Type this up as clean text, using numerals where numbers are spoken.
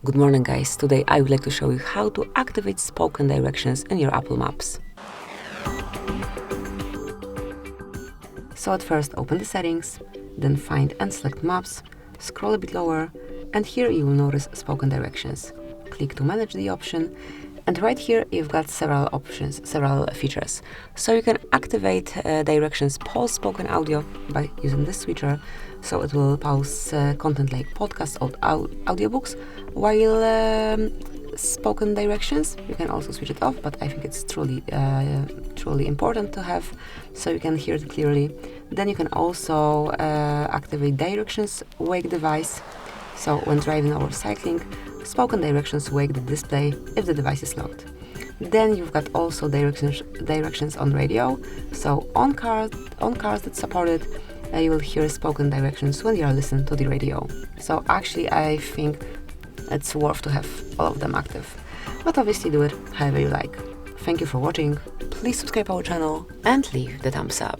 Good morning guys, today I would like to show you how to activate spoken directions in your Apple Maps. So at first open the settings, then find and select Maps, scroll a bit lower, and here you will notice spoken directions. Click to manage the option, and right here you've got several options, several features. So you can activate directions pause spoken audio by using this switcher, so it will pause content like podcasts or audiobooks while spoken directions. You can also switch it off, but I think it's truly important to have, so you can hear it clearly. Then you can also activate directions wake device. So when driving or cycling, spoken directions wake the display if the device is locked. Then you've got also directions on radio. So on cars that support it, you will hear spoken directions when you are listening to the radio. So actually I think it's worth to have all of them active. But obviously do it however you like. Thank you for watching. Please subscribe our channel and leave the thumbs up.